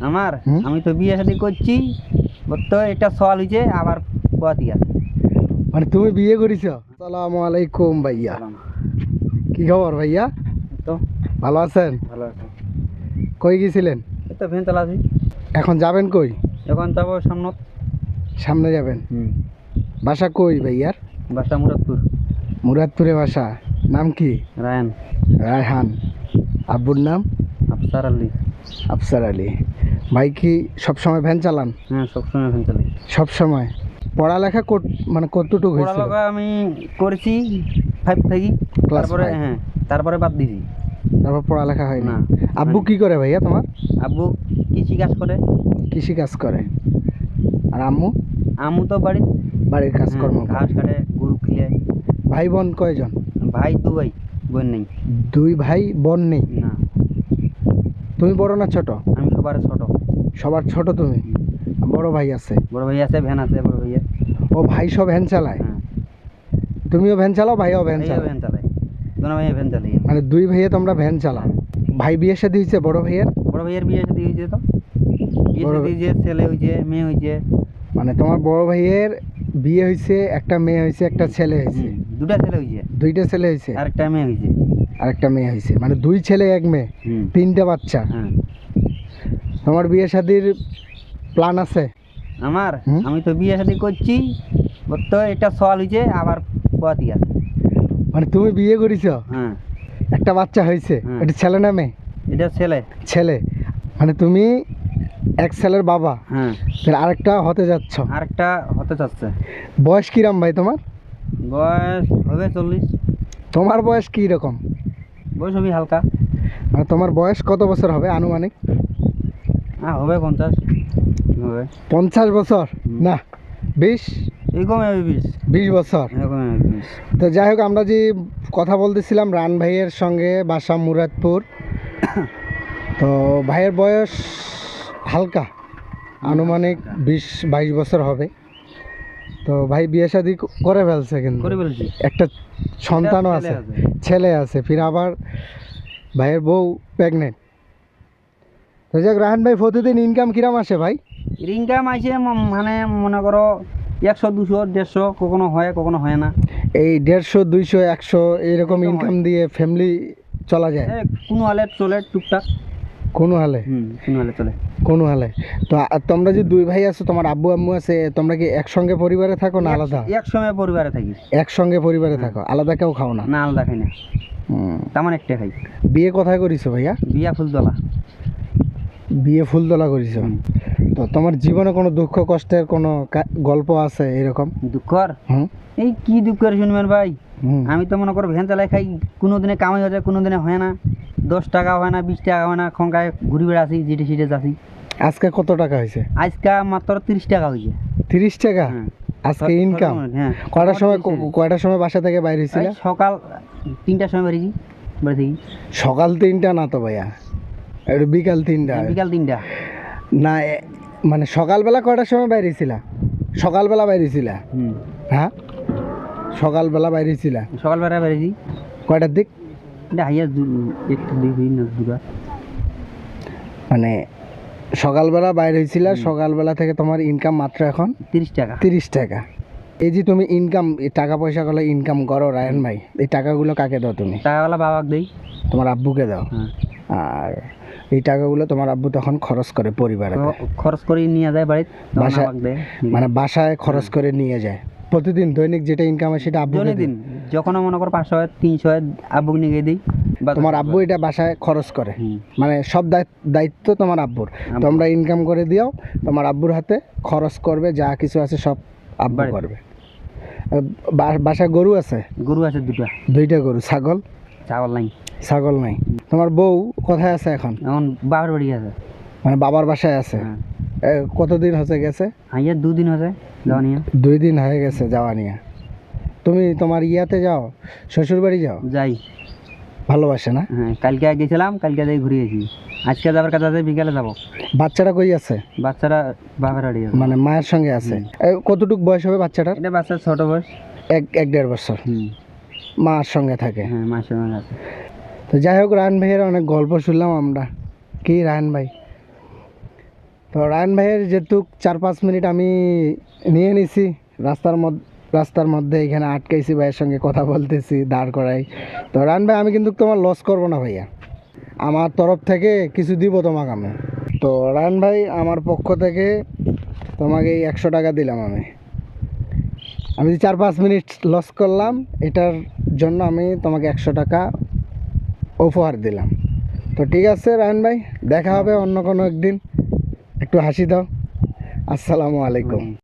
আমার আমি তো বিয়ে শাদী করছি, তো এটা সওয়াল হয়েছে আবার বাতি আছে। মানে তুমি বিয়ে করেছো? আসসালামু আলাইকুম ভাইয়া, কি খবর ভাইয়া? তো ভালো আছেন? ভালো আছে। কই গেছিলেন? এই তো ভ্যান চালাছি। এখন যাবেন কই? এখন যাবো সামনে। সামনে যাবেন? বাসা কই ভাইয়ার? বাসা মুরাদপুর। মুরাদপুরে বাসা। নাম কি? রায়ন। রায়হান। আব্বুর নাম? আফসার আলী। আফসার আলী। ভাই কি সবসময় ভ্যান চালান? হ্যাঁ, সবসময় ভ্যান চালাই। সব সময়? পড়ালেখা মানে কতটুকু হয়েছে? পড়ালেখা আমি করেছি 5 থেকে, Class তারপরে 5? হ্যাঁ তারপরে বাদ দিছি। তারপর পড়ালেখা হয় না? না। আব্বু কি করে ভাইয়া তোমার? আব্বু কৃষি কাজ করে। কৃষি কাজ করে। আর আম্মু? আম্মু তো বাড়ির কাজকর্ম করে। ঘাস কাটে, গরু খিলে। ভাই বোন কয়জন? ভাই 2 ভাই, বোন নেই। 2 ভাই বোন নেই? না। তুমি বড় না ছোট? আমি সবার ছোট। সবার ছোট তুমি? বড় ভাই আছে? বড় ভাই আছে, ভ্যান আছে বড় ভাইয়ের। ও ভাই সব ভ্যান চালায়? হ্যাঁ। তুমিও ভ্যান চালাও, ভাইও ভ্যান ভাইয়া চালায়? ভ্যান চালায়, দোনো ভাইয়া ভ্যান চালাই। মানে 2 ভাইয়ে তোমরা ভ্যান চালাও। ভাই বিয়ে শাদী হয়েছে বড় ভাইয়ের? বড় ভাইয়ের বিয়ে শাদী হয়েছে, তো বিয়ে বড় শাদী হয়েছে, ছেলে হয়েছে, মেয়ে হয়েছে। মানে তোমার বড় ভাইয়ের বিয়ে হয়েছে, একটা মেয়ে হয়েছে, একটা ছেলে হয়েছে? 2টা ছেলে হয়েছে, 2টা ছেলে হয়েছে, আর একটা মেয়ে হয়েছে। আর একটা মেয়ে হয়েছে। মানে 2 ছেলে 1 মেয়ে, 3টা বাচ্চা। হ্যাঁ। তোমার বিয়ে শাদীর প্ল্যান আছে? আমার আমি তো বিয়ে শাদী করছি, তো এটা সওয়াল হয়েছে আবার বাতি আছে। মানে তুমি বিয়ে করেছো? হ্যাঁ। একটা বাচ্চা হয়েছে? হ্যাঁ। এটা ছেলে না মেয়ে? এটা ছেলে। ছেলে। মানে তুমি এক ছেলের বাবা? হ্যাঁ। তাহলে আরেকটা হতে যাচ্ছ? আরেকটা হতে চাচ্ছে। বয়স কিরাম ভাই তোমার? বয়স হবে 40। তোমার বয়স কি রকম? বয়স হবে হালকা। মানে তোমার বয়স কত বছর হবে আনুমানিক? হবে 50 হবে। 50 বছর না, 20? এরকম হবে 20 বছর। এরকম হবে 20। তো যাই হোক, আমরা যে কথা বলতেছিলাম রান ভাইয়ের সঙ্গে, বাসা মুরাদপুর। তো ভাইয়ের বয়স হালকা, আনুমানিক 20-22 বছর হবে। তো ভাই বিয়ে শাদী করে ফেলছে, কিন্তু করে ফেলছি। একটা সন্তানও আছে, ছেলে আছে, ফির আবার ভাইয়ের বউ প্রেগনেন্ট। তো যাক, রাহান ভাই প্রতিদিন ইনকাম কিরাম আসে ভাই? ইনকাম আছে মানে মনে করো 100, 200, 150, কখনো হয় কখনো হয় না। এই 150, 200, 100 এরকম ইনকাম দিয়ে ফ্যামিলি চলা যায়? কোনো হালে চলে টুকটাক। কোনো হালে? কোনো হালে চলে। কোনো হালে। তো তোমরা যে 2 ভাই আছো, তোমার আব্বু আম্মু আছে, তোমরা কি একসঙ্গে পরিবারে থাকো না আলাদা? এক সময় পরিবারে থাকি। একসঙ্গে পরিবারে থাকো, আলাদা কেউ খাও না? না, আলাদা খাই না, তেমন একটা খাই। বিয়ে কোথায় করিছো ভাইয়া? বিয়া ফুলতলা। বিয়ে ফুলতলা করিছো? তো তোমার জীবনে কোনো দুঃখ কষ্টের কোনো গল্প আছে এরকম? দুঃখর? এই কি দুঃখের শুনবেন ভাই? আমি তো মনে করো ভ্যান চালাই খাই, কোনো দিনে কামাই হচ্ছে, কোনো দিনে হয় না। 10 টাকা হয় না, 20 টাকা হয় না, খঙ্কায় ঘুরি বেড়াছি, যেটে সেটে যাচ্ছি। আজকে কত টাকা হয়েছে? আজকে মাত্র 30 টাকা হয়েছে। 30 টাকা আজকে ইনকাম? হ্যাঁ। কয়টার সময় বাসা থেকে বাইরে হয়েছিল? সকাল 3টার সময় বেরিয়েছি বাড়ি থেকে। সকাল 3টা না তো ভাইয়া, এটা বিকাল 3টা। বিকাল 3টা না, মানে সকালবেলা কয়টার সময় বাইরে ছিল? সকালবেলা বাইরে ছিল? হ্যাঁ, সকালবেলা বাইরে ছিল। সকালবেলা বেরিয়েছি। কয়টার দিক? হাইয়া 1-2 মানে সকালবেলা বাইরে হয়েছিল, সকালবেলা থেকে তোমার ইনকাম মাত্র এখন 30 টাকা। 30 টাকা। এই যে তুমি ইনকাম, টাকা পয়সাগুলো ইনকাম করো রায়ন ভাই, এই টাকাগুলো কাকে দাও তুমি? টাকাগুলো বাবাকে দেই। তোমার আব্বুকে দাও? আর এই টাকাগুলো তোমার আব্বু তখন খরচ করে পরিবারে? খরচ করে নিয়ে যায় বাড়িতে, বাসায়, মানে বাসায় খরচ করে নিয়ে যায়। প্রতিদিন দৈনিক যেটা ইনকাম হয় সেটা আব্বুকে দিন? যখন মনে করো 500 হয় 300 হয় আব্বুকে নিয়ে দিই। তোমার আব্বু এটা বাসায় খরচ করে? মানে সব দায়িত্ব তোমার আব্বুর, তোমরা ইনকাম করে দিও, তোমার আব্বুর হাতে খরচ করবে, যা কিছু আছে সব আব্বু করবে। বাসায় গরু আছে? গরু আছে 2টা গরু। ছাগল? ছাগল নাই। ছাগল নাই। তোমার বউ কোথায় আছে এখন? এখন বাবার বাড়ি আছে। মানে বাবার বাসায় আছে? কতদিন হচ্ছে গেছে? হাইয়া 2 দিন হয়েছে যাওয়া নিয়ে। 2 দিন হয়ে গেছে যাওয়া নিয়ে। তুমি তোমার ইয়াতে যাও, শ্বশুর বাড়ি যাও? যাই। ভালোবাসে না? হ্যাঁ, কালকে গেছিলাম, কালকে যাই ঘুরে গেছি। আজকে যাবার কথা আছে, বিকালে যাবো। বাচ্চাটা কই আছে? বাচ্চারা বাবার বাড়ি আছে, মানে মায়ের সঙ্গে আছে। কতটুক বয়স হবে বাচ্চাটার? এটা বাচ্চার ছোট বয়স, 1-1.5 বছর। মার সঙ্গে থাকে? হ্যাঁ, মার সঙ্গে আছে। তো যাই হোক, রায়ন ভাইয়ের অনেক গল্প শুনলাম আমরা। কি রায়ন ভাই, তো রায়ন ভাইয়ের যেহেতু 4-5 মিনিট আমি নিয়ে নিছি রাস্তার মধ্যে এখানে আটকাইছি, ভাইয়ের সঙ্গে কথা বলতেছি, দাঁড় করাই। তো রায়ন ভাই আমি কিন্তু তোমার লস করব না ভাইয়া, আমার তরফ থেকে কিছু দিব তোমাকে আমি। তো রায়ন ভাই আমার পক্ষ থেকে তোমাকে এই 100 টাকা দিলাম আমি 4-5 মিনিট লস করলাম, এটার জন্য আমি তোমাকে 100 টাকা উপহার দিলাম। তো ঠিক আছে রায়ন ভাই, দেখা হবে অন্য কোনো একদিন। একটু হাসি দাও। আসসালামু আলাইকুম।